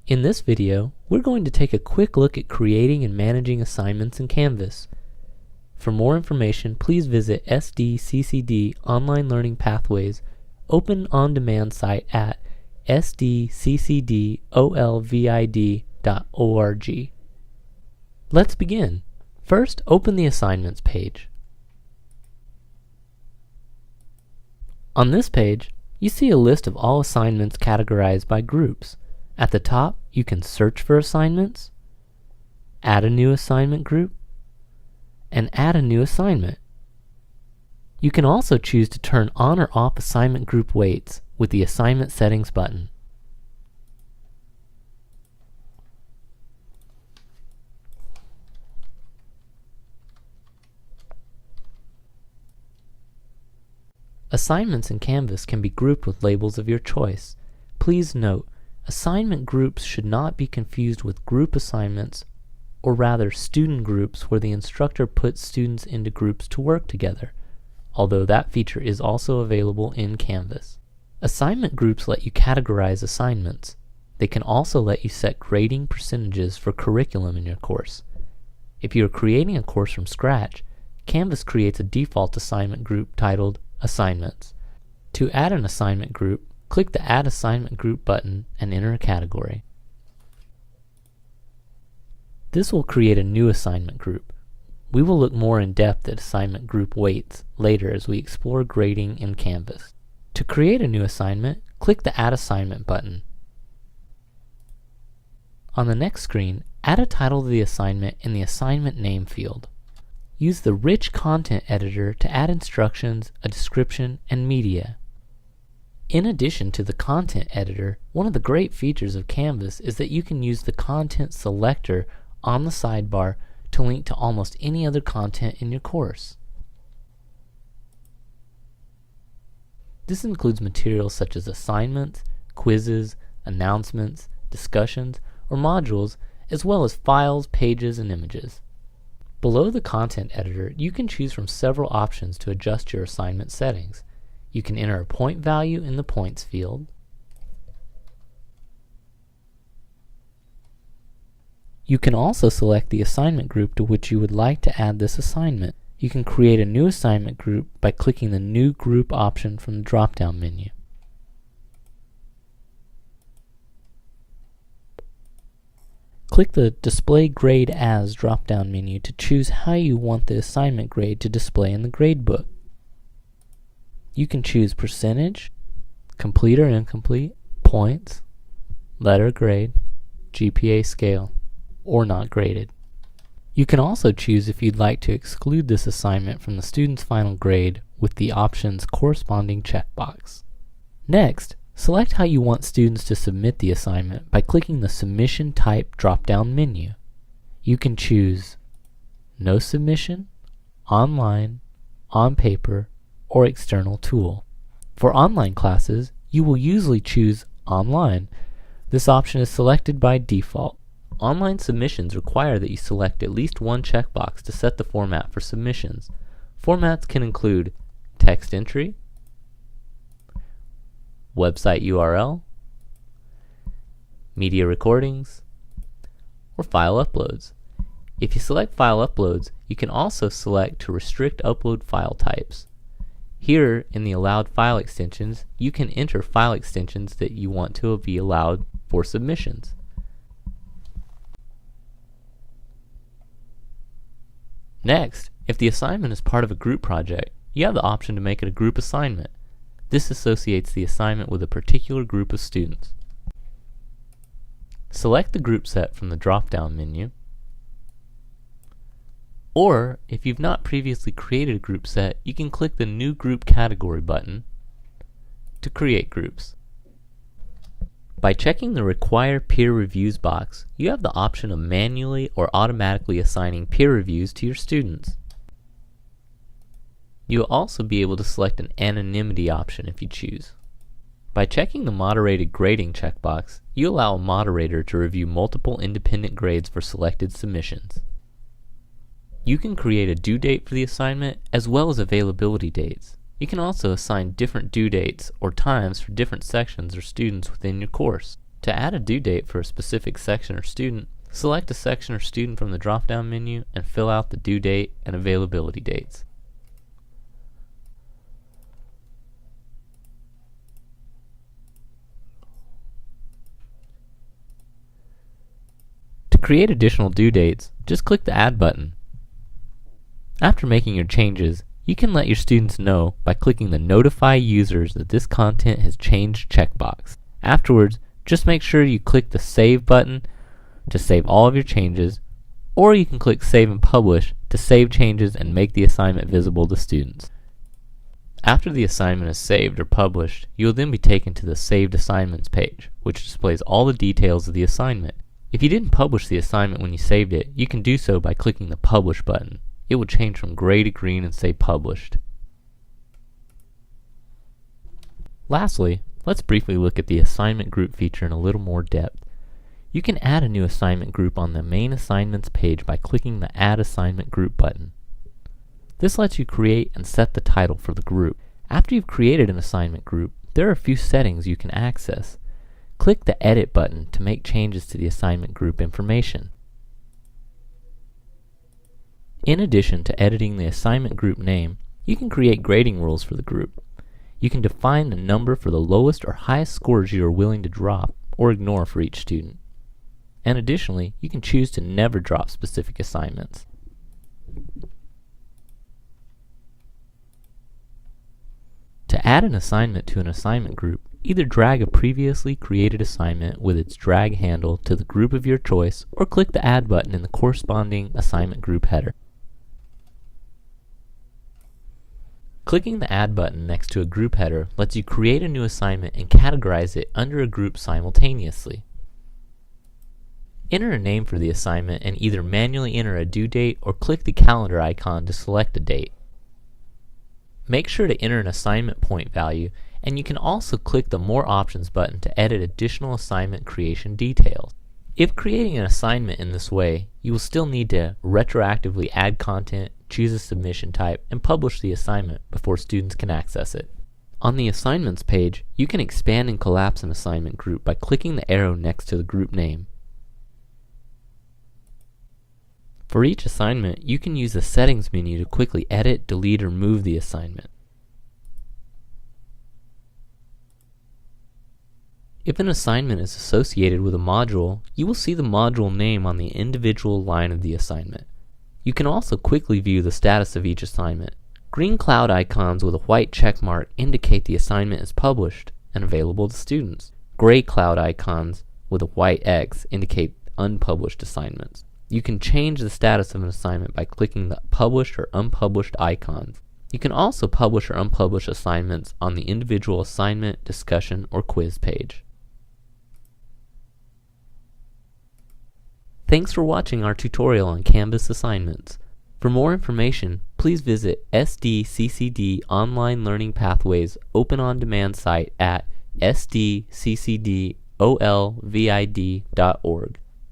In this video, we're going to take a quick look at creating and managing assignments in Canvas. For more information, please visit SDCCD Online Learning Pathways Open On-Demand site at sdccdolvid.org. Let's begin. First, open the Assignments page. On this page, you see a list of all assignments categorized by groups. At the top, you can search for assignments, add a new assignment group, and add a new assignment. You can also choose to turn on or off assignment group weights with the Assignment Settings button. Assignments in Canvas can be grouped with labels of your choice. Please note, assignment groups should not be confused with group assignments, or rather student groups where the instructor puts students into groups to work together, although that feature is also available in Canvas. Assignment groups let you categorize assignments. They can also let you set grading percentages for curriculum in your course. If you are creating a course from scratch, Canvas creates a default assignment group titled Assignments. To add an assignment group, click the Add Assignment Group button and enter a category. This will create a new assignment group. We will look more in depth at assignment group weights later as we explore grading in Canvas. To create a new assignment, click the Add Assignment button. On the next screen, add a title to the assignment in the Assignment Name field. Use the Rich Content Editor to add instructions, a description, and media. In addition to the Content Editor, one of the great features of Canvas is that you can use the Content Selector on the sidebar to link to almost any other content in your course. This includes materials such as assignments, quizzes, announcements, discussions, or modules, as well as files, pages, and images. Below the Content Editor, you can choose from several options to adjust your assignment settings. You can enter a point value in the Points field. You can also select the assignment group to which you would like to add this assignment. You can create a new assignment group by clicking the New Group option from the drop-down menu. Click the Display Grade As drop-down menu to choose how you want the assignment grade to display in the gradebook. You can choose percentage, complete or incomplete, points, letter grade, GPA scale, or not graded. You can also choose if you'd like to exclude this assignment from the student's final grade with the option's corresponding checkbox. Next, select how you want students to submit the assignment by clicking the Submission Type drop-down menu. You can choose No Submission, Online, On Paper, or External Tool. For online classes, you will usually choose Online. This option is selected by default. Online submissions require that you select at least one checkbox to set the format for submissions. Formats can include text entry, website URL, media recordings, or file uploads. If you select file uploads, you can also select to restrict upload file types. Here, in the allowed file extensions, you can enter file extensions that you want to be allowed for submissions. Next, if the assignment is part of a group project, you have the option to make it a group assignment. This associates the assignment with a particular group of students. Select the group set from the drop-down menu, or if you've not previously created a group set, you can click the New Group Category button to create groups. By checking the Require Peer Reviews box, you have the option of manually or automatically assigning peer reviews to your students. You will also be able to select an anonymity option if you choose. By checking the Moderated Grading checkbox, you allow a moderator to review multiple independent grades for selected submissions. You can create a due date for the assignment as well as availability dates. You can also assign different due dates or times for different sections or students within your course. To add a due date for a specific section or student, select a section or student from the drop-down menu and fill out the due date and availability dates. To create additional due dates, just click the Add button. After making your changes, you can let your students know by clicking the Notify Users that this content has changed checkbox. Afterwards, just make sure you click the Save button to save all of your changes, or you can click Save and Publish to save changes and make the assignment visible to students. After the assignment is saved or published, you will then be taken to the Saved Assignments page, which displays all the details of the assignment. If you didn't publish the assignment when you saved it, you can do so by clicking the Publish button. It will change from gray to green and say Published. Lastly, let's briefly look at the assignment group feature in a little more depth. You can add a new assignment group on the main assignments page by clicking the Add Assignment Group button. This lets you create and set the title for the group. After you've created an assignment group, there are a few settings you can access. Click the Edit button to make changes to the assignment group information. In addition to editing the assignment group name, you can create grading rules for the group. You can define the number for the lowest or highest scores you are willing to drop or ignore for each student. And additionally, you can choose to never drop specific assignments. To add an assignment to an assignment group, either drag a previously created assignment with its drag handle to the group of your choice, or click the Add button in the corresponding assignment group header. Clicking the Add button next to a group header lets you create a new assignment and categorize it under a group simultaneously. Enter a name for the assignment and either manually enter a due date or click the calendar icon to select a date. Make sure to enter an assignment point value, and you can also click the More Options button to edit additional assignment creation details. If creating an assignment in this way, you will still need to retroactively add content, choose a submission type, and publish the assignment before students can access it. On the Assignments page, you can expand and collapse an assignment group by clicking the arrow next to the group name. For each assignment, you can use the Settings menu to quickly edit, delete, or move the assignment. If an assignment is associated with a module, you will see the module name on the individual line of the assignment. You can also quickly view the status of each assignment. Green cloud icons with a white check mark indicate the assignment is published and available to students. Gray cloud icons with a white X indicate unpublished assignments. You can change the status of an assignment by clicking the Published or Unpublished icons. You can also publish or unpublish assignments on the individual assignment, discussion, or quiz page. Thanks for watching our tutorial on Canvas assignments. For more information, please visit SDCCD Online Learning Pathways Open On Demand site at sdccdolvid.org.